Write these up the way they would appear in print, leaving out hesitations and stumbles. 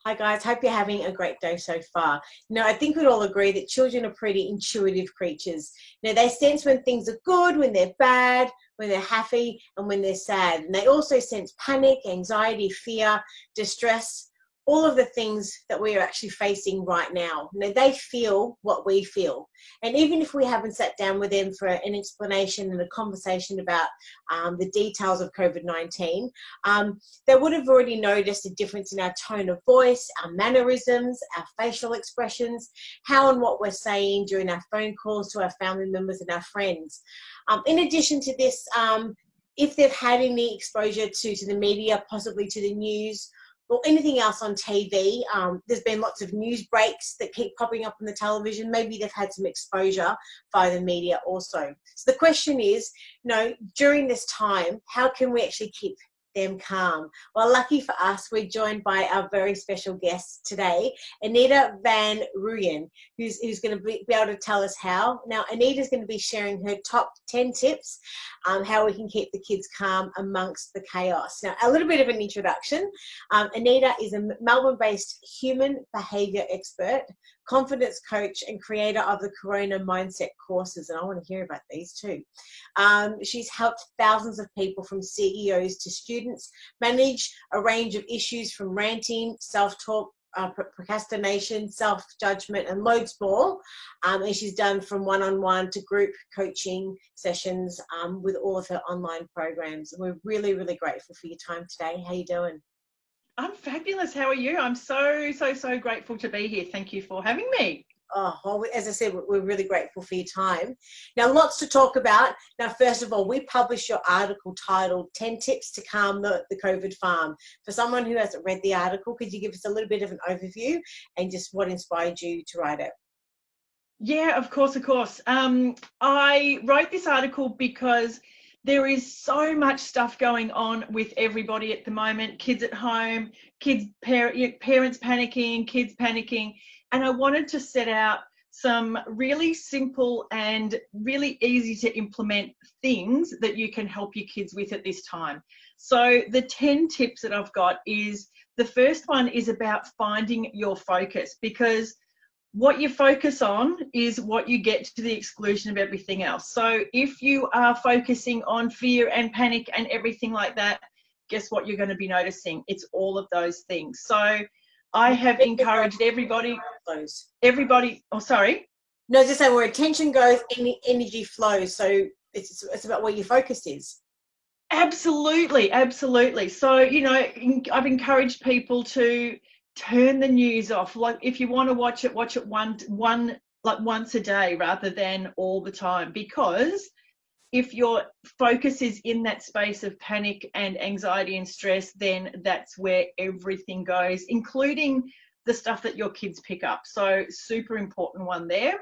Hi guys, hope you're having a great day so far. I think we'd all agree that children are pretty intuitive creatures. They sense when things are good, when they're bad, when they're happy, and when they're sad. And they also sense panic, anxiety, fear, distress, all of the things that we are actually facing right now. They feel what we feel. And even if we haven't sat down with them for an explanation and a conversation about the details of COVID-19, they would have already noticed a difference in our tone of voice, our mannerisms, our facial expressions, how and what we're saying during our phone calls to our family members and our friends. In addition to this, if they've had any exposure to the media, possibly to the news, or anything else on TV, there's been lots of news breaks that keep popping up on the television. Maybe they've had some exposure via the media also. So the question is, during this time, how can we actually keep them calm? Well, lucky for us, we're joined by our very special guest today, Anita van Rooyen, who's going to be able to tell us how. Now, Anita's going to be sharing her top 10 tips how we can keep the kids calm amongst the chaos. Now, a little bit of an introduction. Anita is a Melbourne-based human behaviour expert, confidence coach, and creator of the Corona Mindset courses, and I want to hear about these too. She's helped thousands of people, from CEOs to students, manage a range of issues from ranting, self-talk, procrastination, self-judgment, and loads more. And she's done from one-on-one to group coaching sessions with all of her online programs. We're really, really grateful for your time today. How you doing? I'm fabulous. How are you? I'm so grateful to be here. Thank you for having me. Oh, well, as I said, we're really grateful for your time. Now, lots to talk about. Now, first of all, we published your article titled 10 Tips to Calm the COVID Farm. For someone who hasn't read the article, could you give us a little bit of an overview and just what inspired you to write it? Yeah, of course. I wrote this article because there is so much stuff going on with everybody at the moment. Kids at home, parents panicking, kids panicking. And I wanted to set out some really simple and really easy to implement things that you can help your kids with at this time. So the 10 tips that I've got is, the first one is about finding your focus, because what you focus on is what you get to the exclusion of everything else. So if you are focusing on fear and panic and everything like that, guess what you're going to be noticing? It's all of those things. So I have encouraged everybody, oh, sorry. No, just saying, where attention goes, energy flows. So it's about where your focus is. Absolutely. So, I've encouraged people to turn the news off. Like, if you want to watch it once a day rather than all the time, because if your focus is in that space of panic and anxiety and stress, then that's where everything goes, including the stuff that your kids pick up. So super important one there.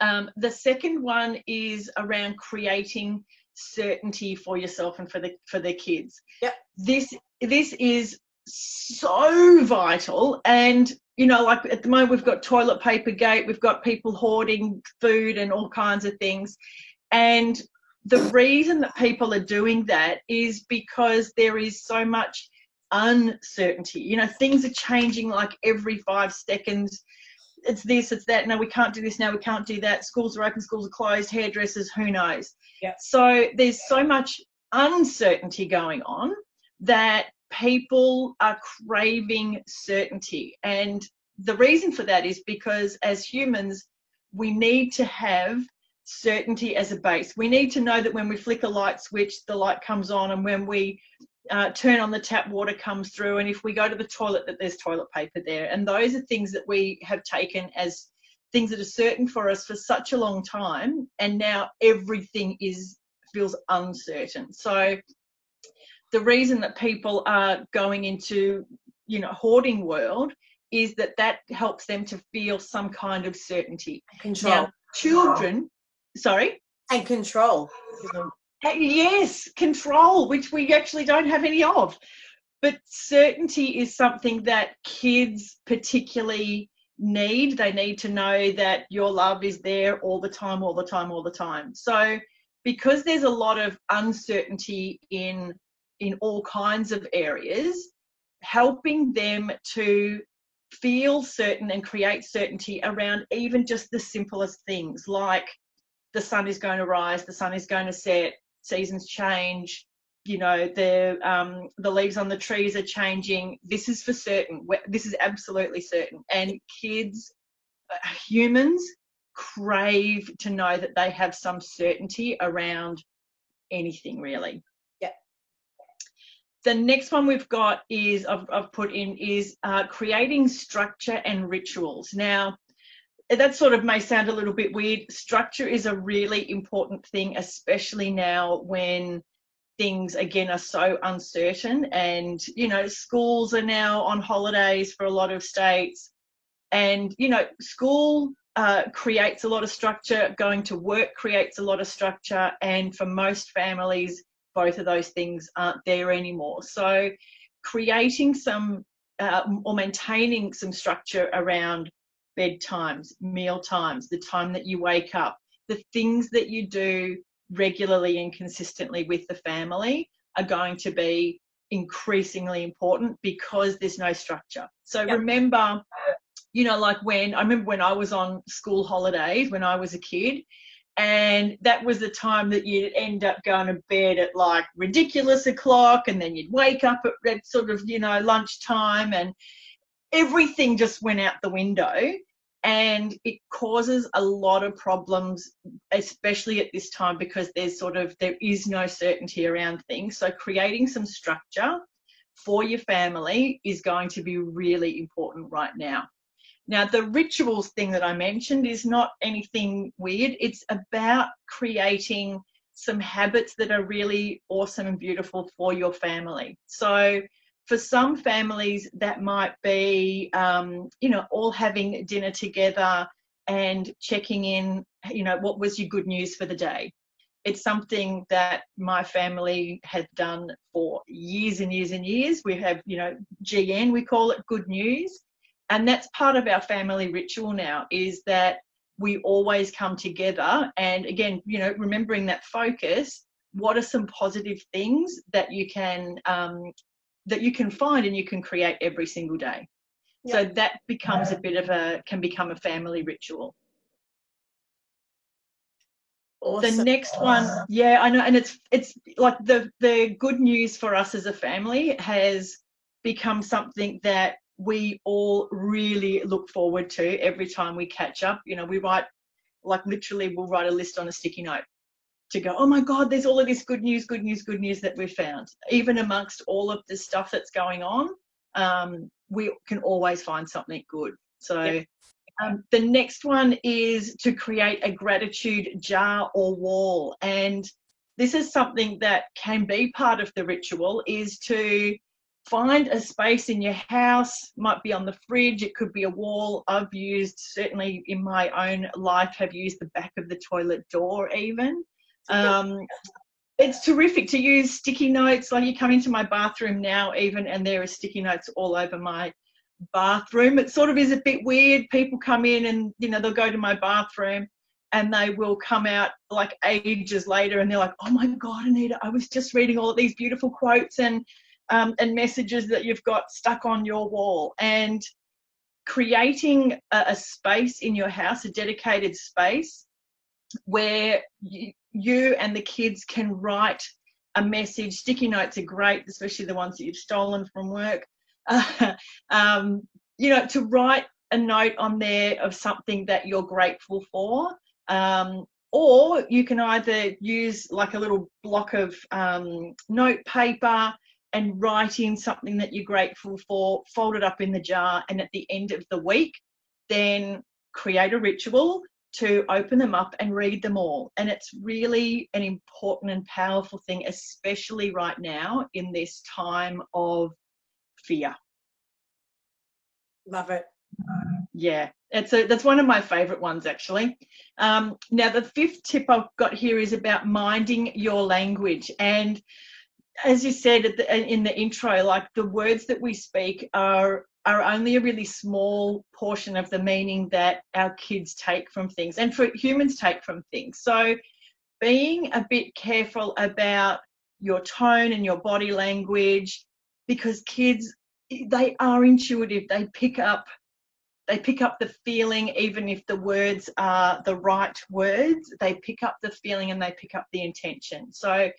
The second one is around creating certainty for yourself and for the kids. Yep. This is so vital. And like at the moment, we've got toilet paper gate, we've got people hoarding food and all kinds of things. And the reason that people are doing that is because there is so much uncertainty. Things are changing like every 5 seconds. It's this, it's that. No, we can't do this now. We can't do that. Schools are open, schools are closed, hairdressers, who knows? Yep. So there's so much uncertainty going on that people are craving certainty. And the reason for that is because as humans, we need to have certainty as a base. We need to know that when we flick a light switch, the light comes on, and when we turn on the tap, water comes through, and if we go to the toilet, that there's toilet paper there. And those are things that we have taken as things that are certain for us for such a long time, and now everything feels uncertain. So the reason that people are going into hoarding world is that helps them to feel some kind of certainty. Control. Now, children, sorry? And control. Yes, control, which we actually don't have any of. But certainty is something that kids particularly need. They need to know that your love is there all the time. So because there's a lot of uncertainty in all kinds of areas, helping them to feel certain and create certainty around even just the simplest things, like the sun is going to rise, the sun is going to set, seasons change, the leaves on the trees are changing. This is for certain. This is absolutely certain. And kids, humans, crave to know that they have some certainty around anything, really. Yeah. The next one we've got is I've put in is creating structure and rituals. Now, that sort of may sound a little bit weird. Structure is a really important thing, especially now when things, again, are so uncertain. And, schools are now on holidays for a lot of states. And, school creates a lot of structure. Going to work creates a lot of structure. And for most families, both of those things aren't there anymore. So creating some or maintaining some structure around bedtimes, meal times, the time that you wake up, the things that you do regularly and consistently with the family are going to be increasingly important because there's no structure. So remember, like I remember when I was on school holidays when I was a kid, and that was the time that you'd end up going to bed at like ridiculous o'clock, and then you'd wake up at sort of, lunchtime, and everything just went out the window. And it causes a lot of problems, especially at this time, because there is no certainty around things. So creating some structure for your family is going to be really important right now. Now, the rituals thing that I mentioned is not anything weird. It's about creating some habits that are really awesome and beautiful for your family. So for some families, that might be, all having dinner together and checking in, what was your good news for the day. It's something that my family has done for years and years and years. We have, GN, we call it good news. And that's part of our family ritual now, is that we always come together. And again, remembering that focus, what are some positive things that you can find and you can create every single day. Yep. So that becomes can become a family ritual. Awesome. The next one, I know, and it's like the good news for us as a family has become something that we all really look forward to every time we catch up. We write, like literally we'll write a list on a sticky note to go, oh my God, there's all of this good news that we've found. Even amongst all of the stuff that's going on, we can always find something good. So the next one is to create a gratitude jar or wall. And this is something that can be part of the ritual, is to find a space in your house, might be on the fridge, it could be a wall. I've used, certainly in my own life, have used the back of the toilet door even. It's terrific to use sticky notes. Like you come into my bathroom now even, and there are sticky notes all over my bathroom. It sort of is a bit weird. People come in and, they'll go to my bathroom and they will come out like ages later and they're like, oh my God, Anita, I was just reading all of these beautiful quotes and messages that you've got stuck on your wall. And creating a space in your house, a dedicated space where you and the kids can write a message. Sticky notes are great, especially the ones that you've stolen from work. To write a note on there of something that you're grateful for. Or you can either use like a little block of note paper and write in something that you're grateful for, fold it up in the jar, and at the end of the week, then create a ritual to open them up and read them all. And it's really an important and powerful thing, especially right now in this time of fear. Love it. Yeah, that's one of my favorite ones, actually. Now, the fifth tip I've got here is about minding your language. And as you said in the intro, like the words that we speak are only a really small portion of the meaning that our kids take from things, and for humans take from things. So being a bit careful about your tone and your body language, because kids they are intuitive. They pick up the feeling, even if the words are the right words. They pick up the feeling and they pick up the intention. So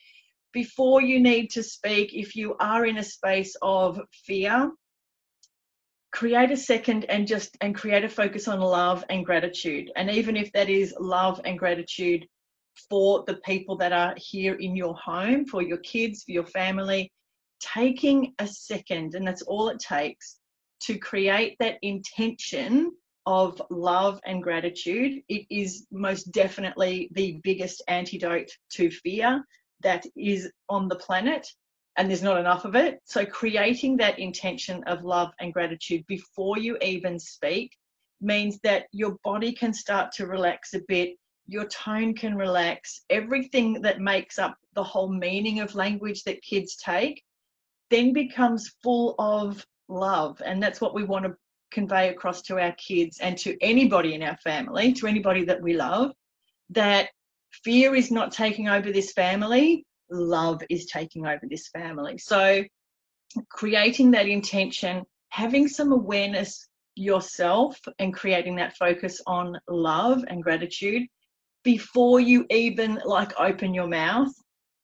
before you need to speak, if you are in a space of fear, create a second and create a focus on love and gratitude. And even if that is love and gratitude for the people that are here in your home, for your kids, for your family, taking a second, and that's all it takes, to create that intention of love and gratitude. It is most definitely the biggest antidote to fear that is on the planet, and there's not enough of it. So creating that intention of love and gratitude before you even speak means that your body can start to relax a bit, your tone can relax, everything that makes up the whole meaning of language that kids take then becomes full of love. And that's what we want to convey across to our kids and to anybody in our family, to anybody that we love, that fear is not taking over this family, love is taking over this family. So creating that intention, having some awareness yourself and creating that focus on love and gratitude before you even open your mouth,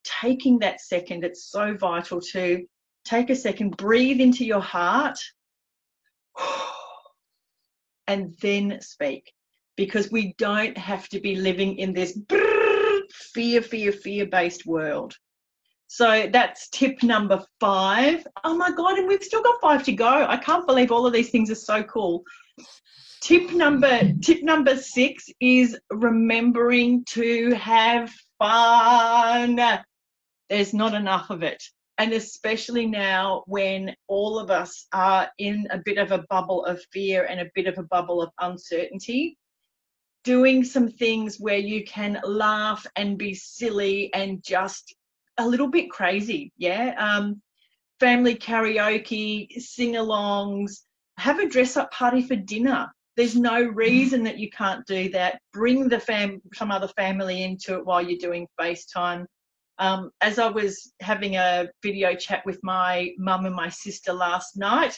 taking that second, it's so vital to take a second, breathe into your heart, and then speak. Because we don't have to be living in this fear-based world. So that's tip number 5. Oh my God, and we've still got 5 to go. I can't believe all of these things are so cool. Tip number 6 is remembering to have fun. There's not enough of it. And especially now when all of us are in a bit of a bubble of fear and a bit of a bubble of uncertainty, doing some things where you can laugh and be silly and just a little bit crazy, family karaoke, sing-alongs, have a dress-up party for dinner. There's no reason that you can't do that. Bring some other family into it while you're doing FaceTime. As I was having a video chat with my mum and my sister last night,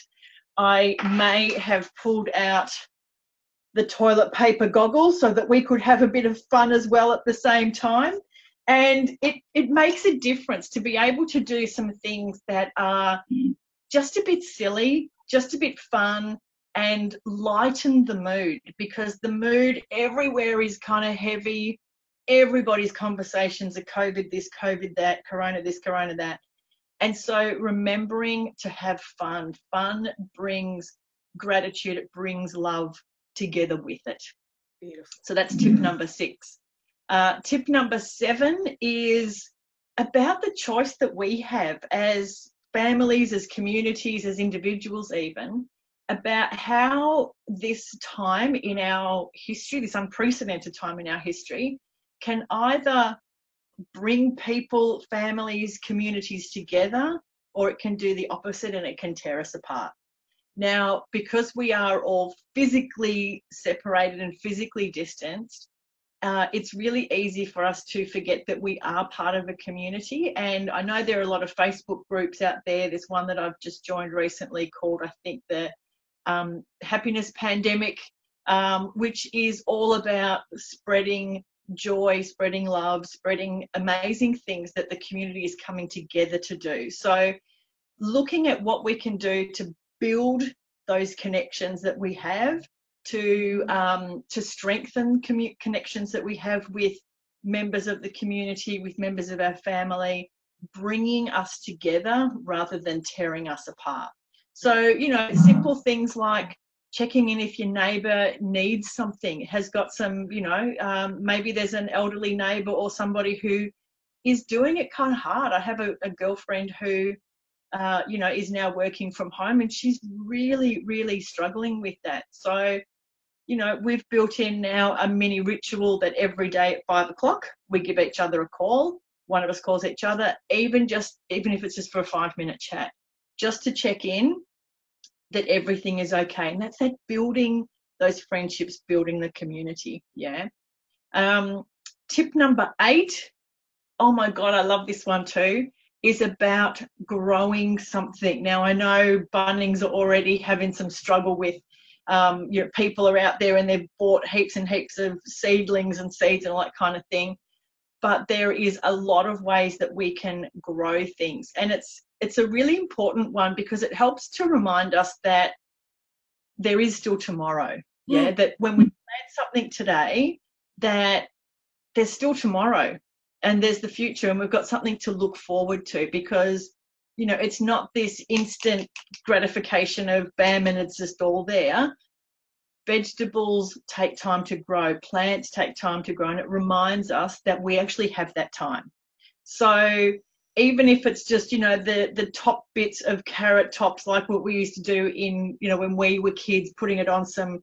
I may have pulled out the toilet paper goggles so that we could have a bit of fun as well at the same time. And it makes a difference to be able to do some things that are just a bit silly, just a bit fun, and lighten the mood, because the mood everywhere is kind of heavy. Everybody's conversations are COVID this, COVID that, Corona this, Corona that. And so remembering to have fun. Fun brings gratitude, it brings love together with it. Beautiful. So that's tip number 6. Tip number 7 is about the choice that we have as families, as communities, as individuals even, about how this time in our history, this unprecedented time in our history, can either bring people, families, communities together, or it can do the opposite and it can tear us apart. Now, because we are all physically separated and physically distanced, it's really easy for us to forget that we are part of a community. And I know there are a lot of Facebook groups out there. There's one that I've just joined recently called, I think, the Happiness Pandemic, which is all about spreading joy, spreading love, spreading amazing things that the community is coming together to do. So looking at what we can do to build those connections that we have, to strengthen connections that we have with members of the community, with members of our family, bringing us together rather than tearing us apart. So, simple things like checking in if your neighbour needs something, has got some, maybe there's an elderly neighbour or somebody who is doing it kind of hard. I have a girlfriend who, is now working from home, and she's really, really struggling with that. So, we've built in now a mini ritual that every day at 5 o'clock, we give each other a call. One of us calls each other, even if it's just for a 5-minute chat, just to check in that everything is okay. And that's that building those friendships, building the community. Tip number 8. Oh my God, I love this one too. is about growing something. Now, I know Bunnings are already having some struggle with, people are out there and they've bought heaps and heaps of seedlings and seeds and all that kind of thing. But there is a lot of ways that we can grow things. And it's a really important one because it helps to remind us that there is still tomorrow. Yeah, that when we plant something today, that there's still tomorrow and there's the future, and we've got something to look forward to, because, you know, it's not this instant gratification of bam and it's just all there. Vegetables take time to grow, plants take time to grow, and it reminds us that we actually have that time. So even if it's just, you know, the top bits of carrot tops, like what we used to do in, you know, when we were kids, putting it on some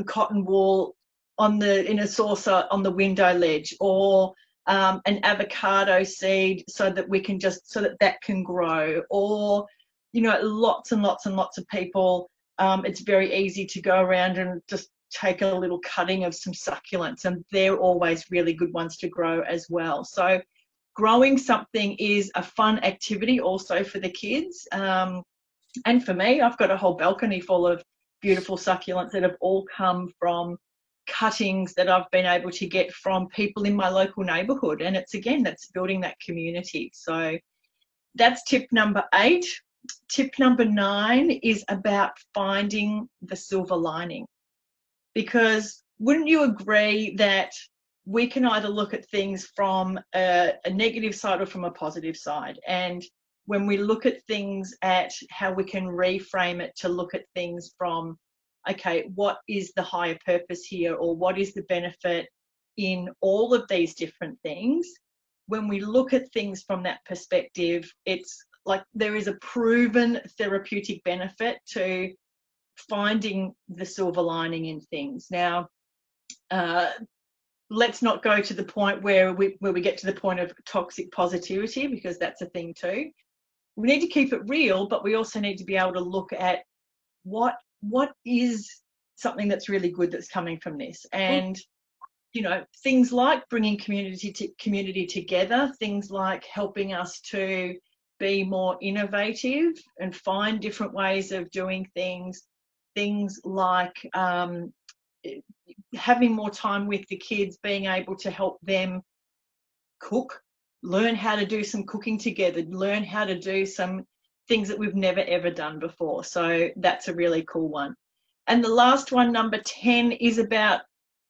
cotton wool in a saucer on the window ledge, or an avocado seed so that we can that can grow, or, you know, lots and lots and lots of people, it's very easy to go around and just take a little cutting of some succulents, and they're always really good ones to grow as well. So growing something is a fun activity also for the kids. And for me, I've got a whole balcony full of beautiful succulents that have all come from cuttings that I've been able to get from people in my local neighbourhood. And that's building that community. So that's tip number 8. Tip number 9 is about finding the silver lining. Because wouldn't you agree that we can either look at things from a negative side or from a positive side? And when we look at things, at how we can reframe it to look at things from, okay, what is the higher purpose here, or what is the benefit in all of these different things? When we look at things from that perspective, it's like there is a proven therapeutic benefit to finding the silver lining in things. Now, let's not go to the point where we get to the point of toxic positivity, because that's a thing too. We need to keep it real, but we also need to be able to look at what is something that's really good that's coming from this. And, you know, things like bringing community together, things like helping us to be more innovative and find different ways of doing things, things like having more time with the kids, being able to help them cook, learn how to do some cooking together, learn how to do some things that we've never ever done before. So that's a really cool one. And the last one, number 10, is about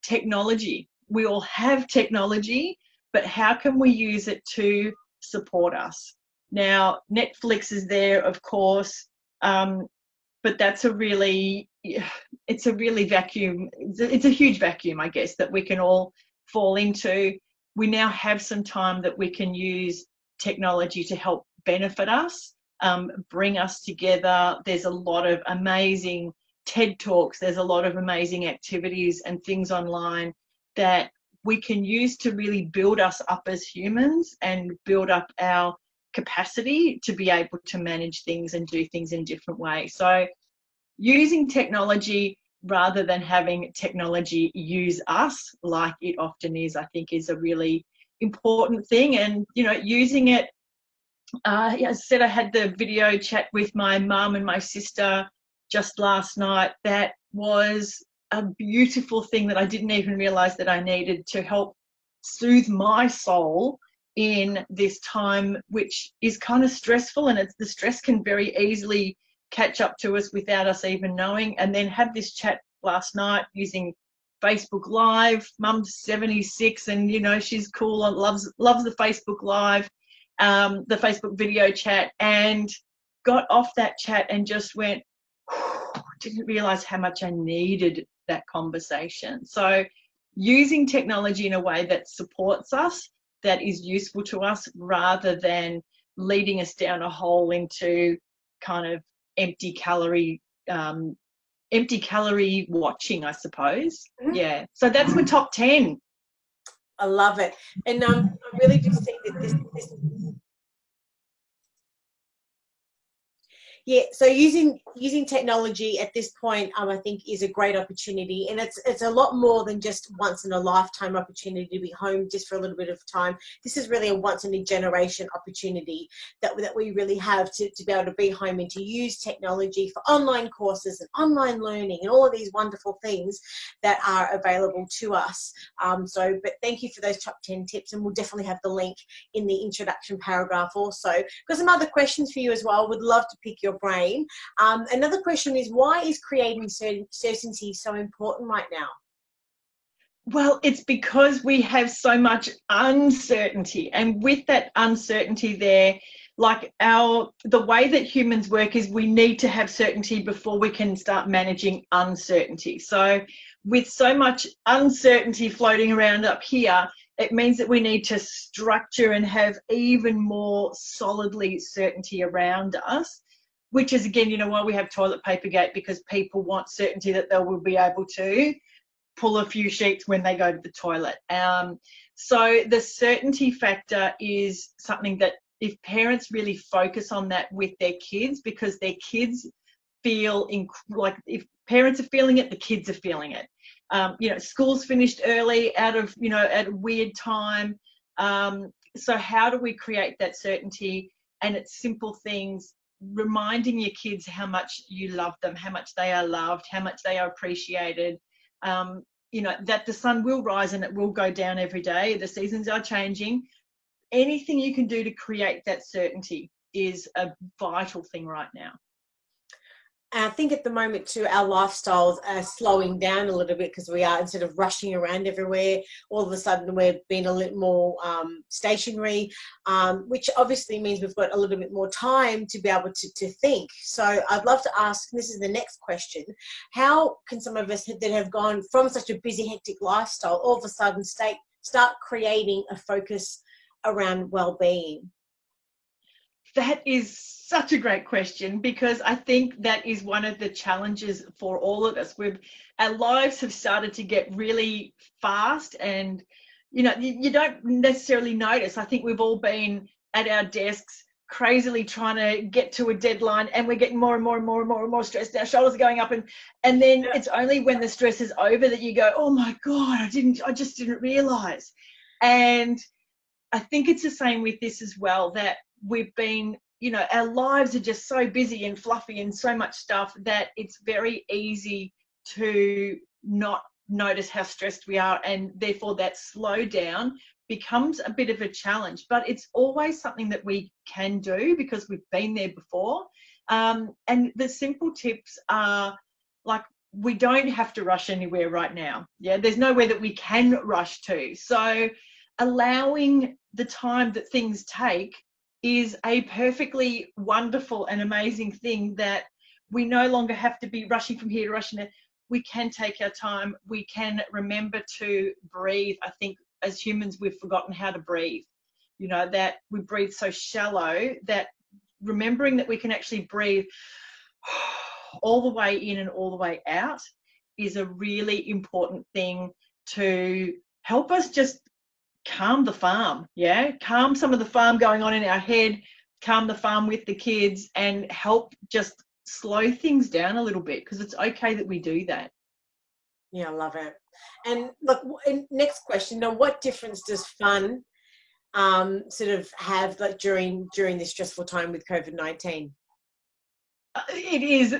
technology. We all have technology, but how can we use it to support us? Now, Netflix is there, of course, but that's a really vacuum. It's a huge vacuum, I guess, that we can all fall into. We now have some time that we can use technology to help benefit us, bring us together. There's a lot of amazing TED Talks. There's a lot of amazing activities and things online that we can use to really build us up as humans and build up our capacity to be able to manage things and do things in different ways. So using technology rather than having technology use us, like it often is, I think is a really important thing. And, you know, using it, as I said, I had the video chat with my mum and my sister just last night. That was a beautiful thing that I didn't even realise that I needed to help soothe my soul in this time, which is kind of stressful, and the stress can very easily catch up to us without us even knowing. And then have this chat last night using Facebook Live. Mum's 76, and, you know, she's cool and loves the Facebook Live, the Facebook video chat, and got off that chat and just went, didn't realise how much I needed that conversation. So using technology in a way that supports us, that is useful to us, rather than leading us down a hole into kind of empty calorie watching, I suppose. Yeah. So that's my top 10. I love it. And I really do think that this Yeah, so using technology at this point, I think is a great opportunity, and it's a lot more than just once in a lifetime opportunity to be home just for a little bit of time. This is really a once in a generation opportunity that we really have to be able to be home and to use technology for online courses and online learning and all of these wonderful things that are available to us. But thank you for those top 10 tips, and we'll definitely have the link in the introduction paragraph also. Got some other questions for you as well. Would love to pick your brain. Another question is, why is creating certainty so important right now? Well, it's because we have so much uncertainty, and with that uncertainty there, like the way that humans work is we need to have certainty before we can start managing uncertainty. So with so much uncertainty floating around up here, it means that we need to structure and have even more solidly certainty around us, which is, again, why we have toilet paper gate, because people want certainty that they will be able to pull a few sheets when they go to the toilet. So the certainty factor is something that if parents really focus on that with their kids, because their kids feel like if parents are feeling it, the kids are feeling it. School's finished early at a weird time. So how do we create that certainty? And it's simple things, reminding your kids how much you love them, how much they are loved, how much they are appreciated, that the sun will rise and it will go down every day. The seasons are changing. Anything you can do to create that certainty is a vital thing right now. And I think at the moment too, our lifestyles are slowing down a little bit, because we are, instead of rushing around everywhere, all of a sudden we're being a little more stationary, which obviously means we've got a little bit more time to be able to think. So I'd love to ask, this is the next question, how can some of us that have gone from such a busy, hectic lifestyle all of a sudden start creating a focus around well-being? That is such a great question, because I think that is one of the challenges for all of us. Our lives have started to get really fast, and you don't necessarily notice. I think we've all been at our desks crazily trying to get to a deadline, and we're getting more and more and more and more and more stressed. Our shoulders are going up, and then it's only when the stress is over that you go, oh my God, I just didn't realize. And I think it's the same with this as well, that we've been, our lives are just so busy and fluffy and so much stuff that it's very easy to not notice how stressed we are, and therefore that slowdown becomes a bit of a challenge. But it's always something that we can do because we've been there before. And the simple tips are, like, we don't have to rush anywhere right now. Yeah, there's nowhere that we can rush to. So allowing the time that things take is a perfectly wonderful and amazing thing, that we no longer have to be rushing from here to rushing there. We can take our time. We can remember to breathe. I think as humans, we've forgotten how to breathe. That we breathe so shallow, that remembering that we can actually breathe all the way in and all the way out is a really important thing to help us just calm the farm, calm some of the farm going on in our head, calm the farm with the kids, and help just slow things down a little bit, because it's okay that we do that. Yeah, I love it. And look, next question, what difference does fun sort of have, like, during this stressful time with COVID-19? It is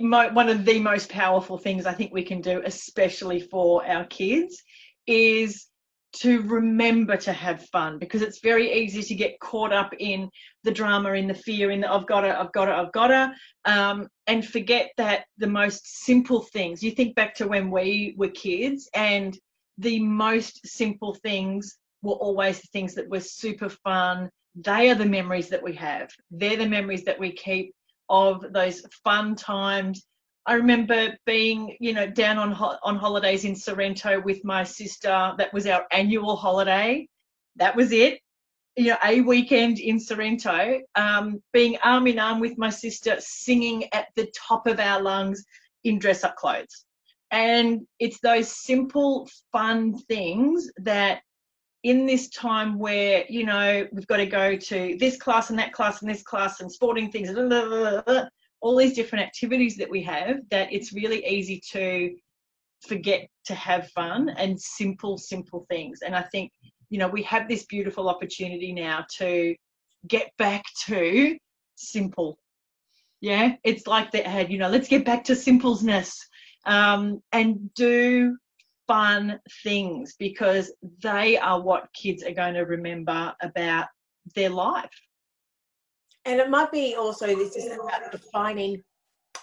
one of the most powerful things I think we can do, especially for our kids, is to remember to have fun, because it's very easy to get caught up in the drama, in the fear, in the I've got to, and forget that the most simple things, you think back to when we were kids, and the most simple things were always the things that were super fun. They are the memories that we have. They're the memories that we keep of those fun times. I remember being, down on holidays in Sorrento with my sister. That was our annual holiday. That was it. A weekend in Sorrento, being arm in arm with my sister, singing at the top of our lungs in dress-up clothes. And it's those simple, fun things that, in this time where, we've got to go to this class and that class and this class and sporting things, all these different activities that we have, that it's really easy to forget to have fun and simple things. And I think, you know, we have this beautiful opportunity now to get back to simple. Yeah, it's like they had, you know, let's get back to simpleness, and do fun things, because they are what kids are going to remember about their life. And it might be also, this is about defining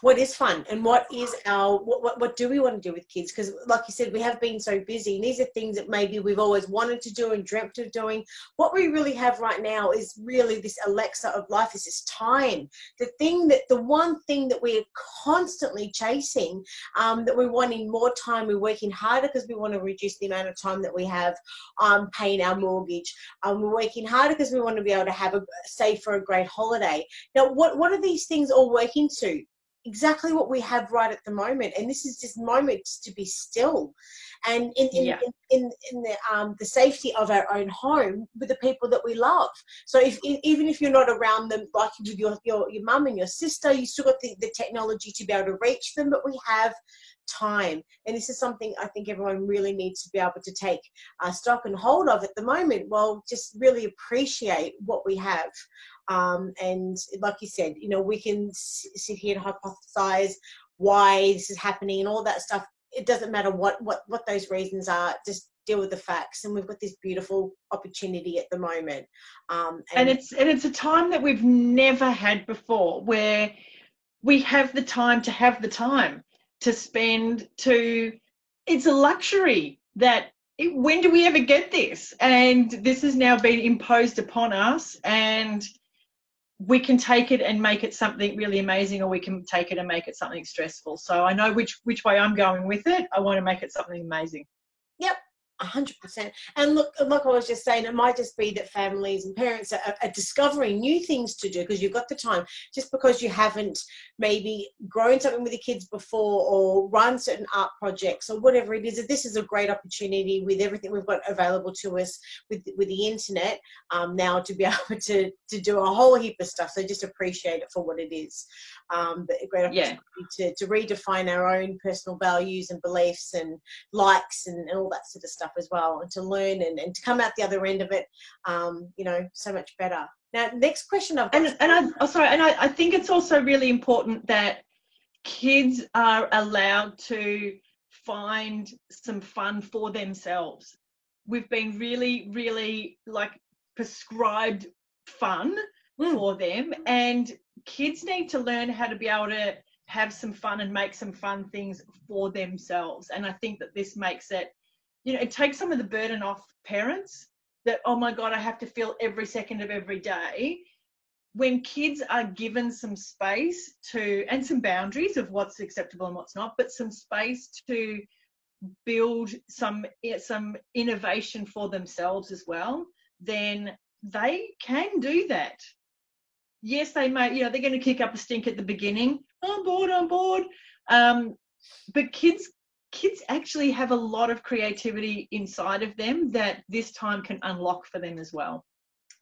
what is fun and what is our, what do we want to do with kids? Because like you said, we have been so busy, and these are things that maybe we've always wanted to do and dreamt of doing. What we really have right now is really this Alexa of life, is this time. The one thing that we're constantly chasing, that we're wanting more time, we're working harder because we want to reduce the amount of time that we have paying our mortgage. We're working harder because we want to be able to save for a great holiday. Now, what are these things all working to? Exactly what we have right at the moment, and this is just a moment just to be still, and in the safety of our own home with the people that we love. So even if you're not around them, like with your mum and your sister, you still got the technology to be able to reach them, but we have time. And this is something I think everyone really needs to be able to take stock and hold of at the moment. Well, just really appreciate what we have. And like you said, you know, we can sit here and hypothesize why this is happening and all that stuff. It doesn't matter what those reasons are. Just deal with the facts, and we've got this beautiful opportunity at the moment. And it's a time that we've never had before, where we have the time to have the time to spend. It's a luxury that when do we ever get this? And this has now been imposed upon us, and we can take it and make it something really amazing, or we can take it and make it something stressful. So I know which way I'm going with it. I want to make it something amazing. Yep. 100%. And look, like I was just saying, it might just be that families and parents are discovering new things to do because you've got the time. Just because you haven't maybe grown something with the kids before, or run certain art projects or whatever it is, this is a great opportunity with everything we've got available to us with the internet now, to be able to do a whole heap of stuff. So just appreciate it for what it is. But a great opportunity to redefine our own personal values and beliefs and likes and all that sort of stuff as well, and to learn and to come out the other end of it, you know, so much better. Now, next question I've got. I think it's also really important that kids are allowed to find some fun for themselves. We've been really, really prescribed fun for them, and kids need to learn how to be able to have some fun and make some fun things for themselves. And I think that this makes it, you know, it takes some of the burden off parents that, oh my God, I have to feel every second of every day. When kids are given some space and some boundaries of what's acceptable and what's not, but some space to build some innovation for themselves as well, then they can do that. Yes, they may, you know, they're going to kick up a stink at the beginning. I'm bored. But kids actually have a lot of creativity inside of them that this time can unlock for them as well.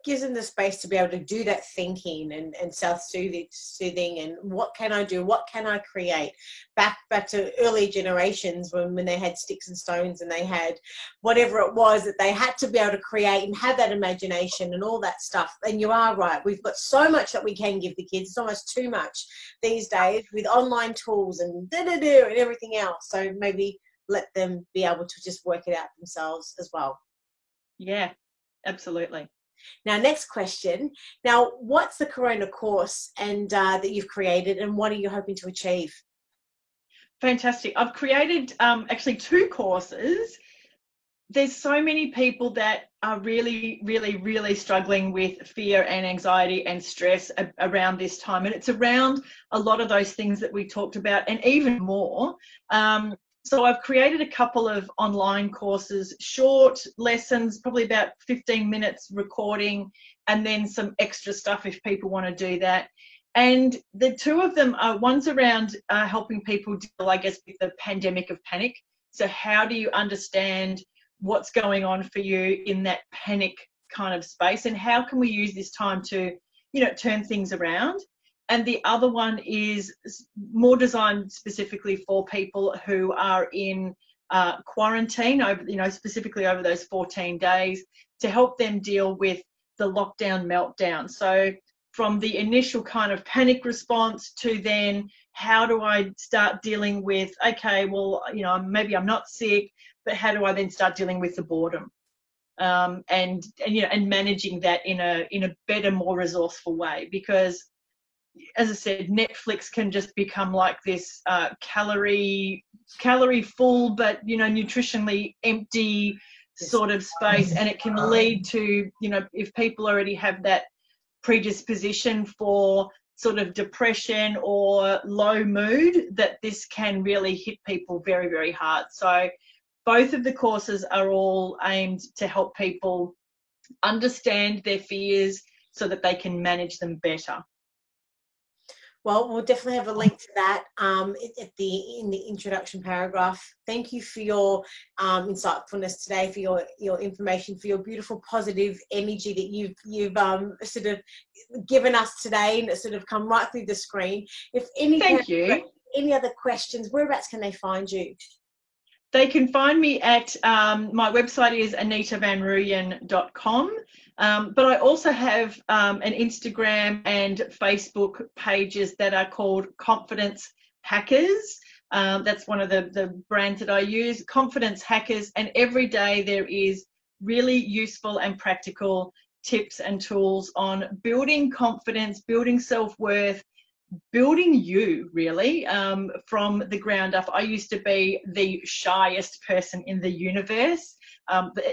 Gives them the space to be able to do that thinking and self-soothing and what can I do, what can I create, back to early generations when they had sticks and stones and they had whatever it was that they had to be able to create and have that imagination and all that stuff. And you are right, we've got so much that we can give the kids. It's almost too much these days with online tools and and everything else. So maybe let them be able to just work it out themselves as well. Yeah, absolutely. Now, next question. Now, what's the Corona course and that you've created, and what are you hoping to achieve? Fantastic. I've created actually 2 courses. There's so many people that are really, really, really struggling with fear and anxiety and stress around this time. And it's around a lot of those things that we talked about and even more. So I've created a couple of online courses, short lessons, probably about 15 minutes recording, and then some extra stuff if people want to do that. And the 2 of them are, one's around helping people deal, I guess, with the pandemic of panic. So how do you understand what's going on for you in that panic kind of space, and how can we use this time to, you know, turn things around? And the other one is more designed specifically for people who are in quarantine, over, specifically over those 14 days, to help them deal with the lockdown meltdown. So from the initial kind of panic response to then how do I start dealing with, okay, well, maybe I'm not sick, but how do I then start dealing with the boredom? And managing that in a better, more resourceful way, because as I said, Netflix can just become like this calorie full, but nutritionally empty sort of space, and it can lead to, if people already have that predisposition for sort of depression or low mood, that this can really hit people very, very hard. So both of the courses are all aimed to help people understand their fears so that they can manage them better. Well, we'll definitely have a link to that in the introduction paragraph. Thank you for your insightfulness today, for your information, for your beautiful positive energy that you've sort of given us today, and it's sort of come right through the screen. If any other questions, whereabouts can they find you? They can find me at my website is anitavanrooyen.com. But I also have an Instagram and Facebook pages that are called Confidence Hackers. That's one of the brands that I use, Confidence Hackers. And every day there is really useful and practical tips and tools on building confidence, building self-worth, building you really from the ground up. I used to be the shyest person in the universe.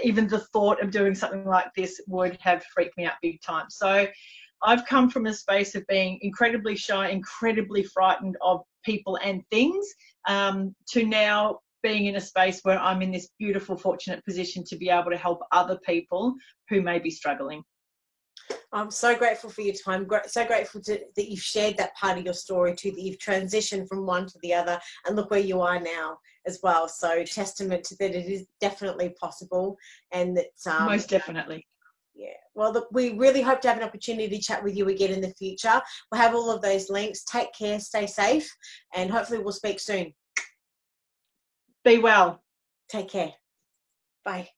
Even the thought of doing something like this would have freaked me out big time. So I've come from a space of being incredibly shy, incredibly frightened of people and things, to now being in a space where I'm in this beautiful, fortunate position to be able to help other people who may be struggling. I'm so grateful for your time, so grateful that you've shared that part of your story too, that you've transitioned from one to the other, and look where you are now as well. So testament to that it is definitely possible, and that most definitely. Yeah. Well, look, we really hope to have an opportunity to chat with you again in the future. We'll have all of those links. Take care, stay safe, and hopefully we'll speak soon. Be well. Take care. Bye.